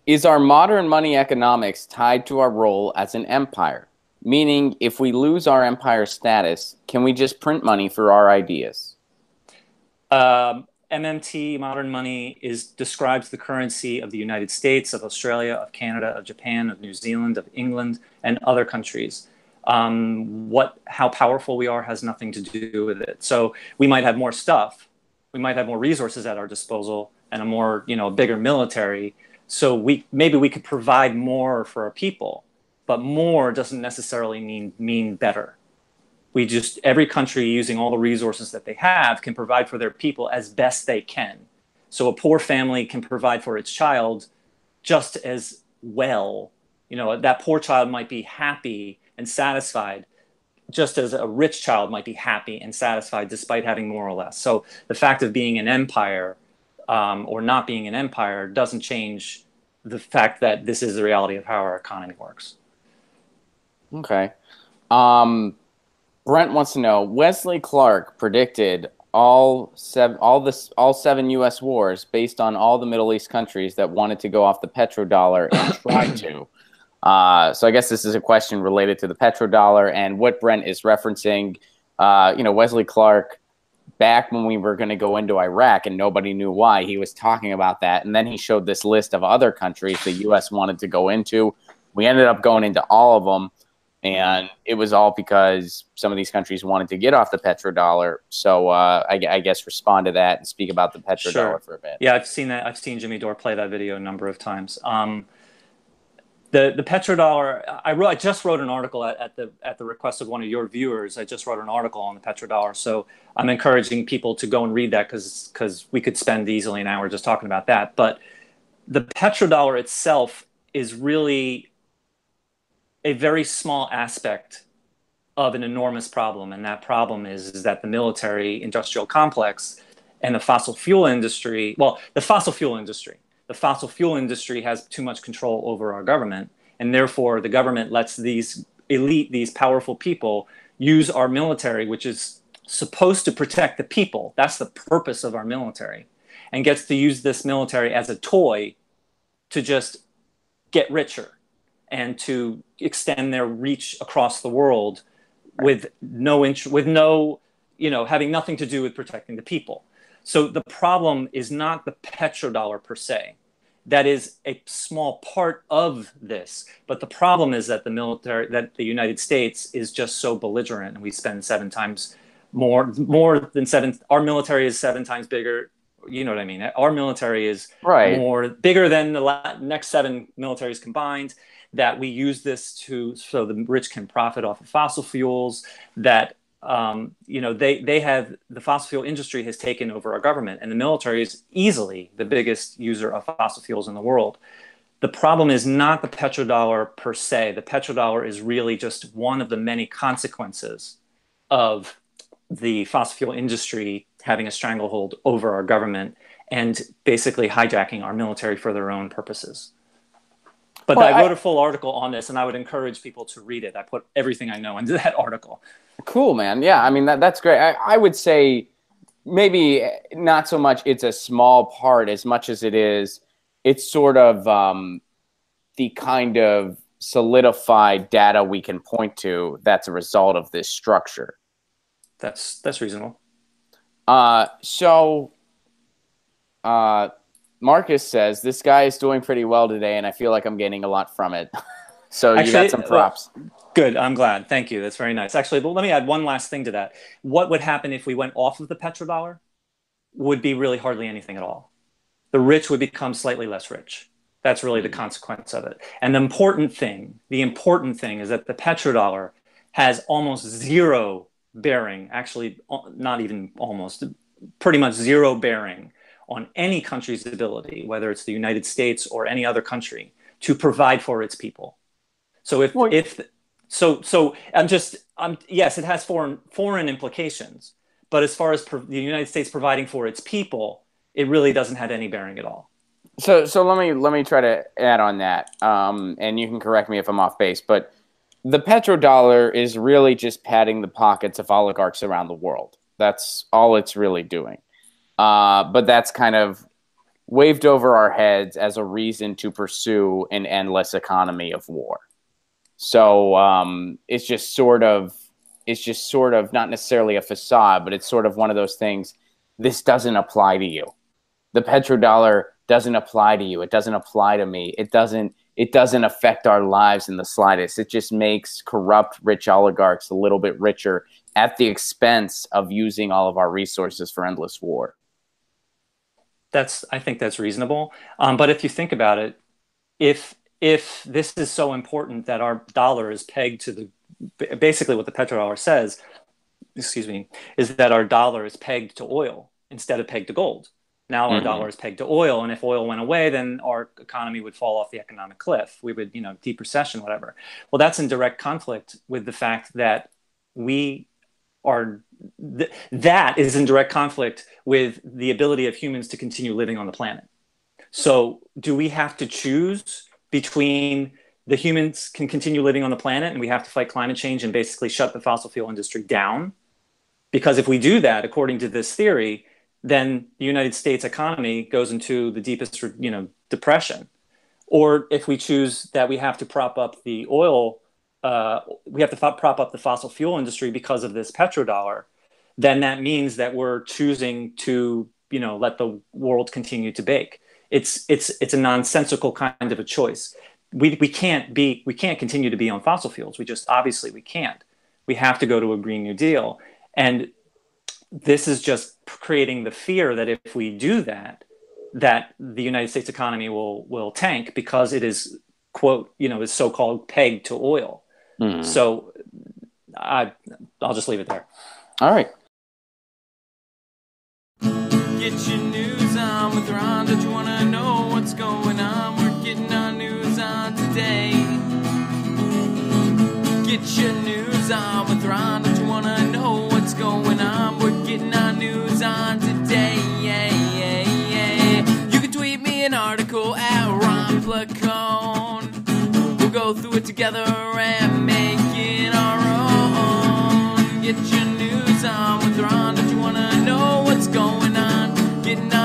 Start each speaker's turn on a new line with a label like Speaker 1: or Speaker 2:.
Speaker 1: Is our modern money economics tied to our role as an empire? Meaning, if we lose our empire status, can we just print money for our ideas?
Speaker 2: MMT, modern money, describes the currency of the United States, of Australia, of Canada, of Japan, of New Zealand, of England, and other countries. How powerful we are has nothing to do with it. So we might have more stuff, we might have more resources at our disposal, and a more, bigger military. So maybe we could provide more for our people, but more doesn't necessarily mean better. Every country using all the resources that they have can provide for their people as best they can. So a poor family can provide for its child just as well. That poor child might be happy and satisfied just as a rich child might be happy and satisfied despite having more or less. So the fact of being an empire or not being an empire doesn't change the fact that this is the reality of how our economy works.
Speaker 1: Okay. Brent wants to know, Wesley Clark predicted all seven U.S. wars based on all the Middle East countries that wanted to go off the petrodollar and tried to. So I guess this is a question related to the petrodollar and what Brent is referencing. Wesley Clark, back when we were going to go into Iraq and nobody knew why, he was talking about that. And then he showed this list of other countries the U.S. wanted to go into. We ended up going into all of them. And it was all because some of these countries wanted to get off the petrodollar. So I guess respond to that and speak about the petrodollar
Speaker 2: Sure.
Speaker 1: for a bit.
Speaker 2: Yeah, I've seen that. I've seen Jimmy Dore play that video a number of times. The petrodollar. I just wrote an article at the request of one of your viewers. I just wrote an article on the petrodollar. So I'm encouraging people to go and read that because we could spend easily an hour just talking about that. But the petrodollar itself is really a very small aspect of an enormous problem. And that problem is that the military industrial complex and the fossil fuel industry, the fossil fuel industry has too much control over our government. And therefore the government lets these powerful people use our military, which is supposed to protect the people. That's the purpose of our military, and gets to use this military as a toy to just get richer and to extend their reach across the world with having nothing to do with protecting the people. So the problem is not the petrodollar per se. That is a small part of this. But the problem is that the United States is just so belligerent, and we spend 7 times more than 7. Our military is 7 times bigger. You know what I mean? Our military is bigger than the next 7 militaries combined. That we use this so the rich can profit off of fossil fuels. That the fossil fuel industry has taken over our government, and the military is easily the biggest user of fossil fuels in the world. The problem is not the petrodollar per se. The petrodollar is really just one of the many consequences of the fossil fuel industry having a stranglehold over our government and basically hijacking our military for their own purposes. But I wrote a full article on this, and I would encourage people to read it. I put everything I know into that article.
Speaker 1: Cool, man. Yeah, I mean, that's great. I would say maybe not so much it's a small part as much as it's sort of the kind of solidified data we can point to that's a result of this structure.
Speaker 2: That's reasonable.
Speaker 1: Marcus says, this guy is doing pretty well today, and I feel like I'm gaining a lot from it. So actually, you got some props.
Speaker 2: Good. I'm glad. Thank you. That's very nice. Actually, but let me add one last thing to that. What would happen if we went off of the petrodollar would be really hardly anything at all. The rich would become slightly less rich. That's really the consequence of it. And the important thing is that the petrodollar has almost zero bearing, actually not even almost, pretty much zero bearing on any country's ability, whether it's the United States or any other country, to provide for its people. So yes, it has foreign implications, but as far as the United States providing for its people, it really doesn't have any bearing at all.
Speaker 1: So let me try to add on that, and you can correct me if I'm off base, but the petrodollar is really just padding the pockets of oligarchs around the world. That's all it's really doing. But that's kind of waved over our heads as a reason to pursue an endless economy of war. So it's just sort of not necessarily a facade, but it's sort of one of those things. This doesn't apply to you. The petrodollar doesn't apply to you. It doesn't apply to me. It doesn't affect our lives in the slightest. It just makes corrupt rich oligarchs a little bit richer at the expense of using all of our resources for endless war.
Speaker 2: I think that's reasonable. But if you think about it, if this is so important that our dollar is pegged to basically what the petrodollar says, is that our dollar is pegged to oil instead of pegged to gold. Now our dollar is pegged to oil, and if oil went away, then our economy would fall off the economic cliff. We would, deep recession, whatever. Well, that's in direct conflict with the fact that that is in direct conflict with the ability of humans to continue living on the planet. So do we have to choose between the humans can continue living on the planet and we have to fight climate change and basically shut the fossil fuel industry down? Because if we do that, according to this theory, then the United States economy goes into the deepest, depression. Or if we choose that we have to prop up the oil, we have to prop up the fossil fuel industry because of this petrodollar, then that means that we're choosing to, let the world continue to bake. It's a nonsensical kind of a choice. We can't continue to be on fossil fuels. Obviously we can't. We have to go to a Green New Deal. And this is just creating the fear that if we do that, that the United States economy will tank because it is, quote, is so-called pegged to oil. So I'll just leave it there.
Speaker 1: All right.
Speaker 3: Get your news on with Ron. Don't you want to know what's going on? We're getting our news on today. Get your news on with Ron. Don't you want to know what's going on? We're getting our news on today. You can tweet me an article at Ron Placone. We'll go through it together and make it our own. Get your news on with Ron. Don't you want to know what's going on? Getting on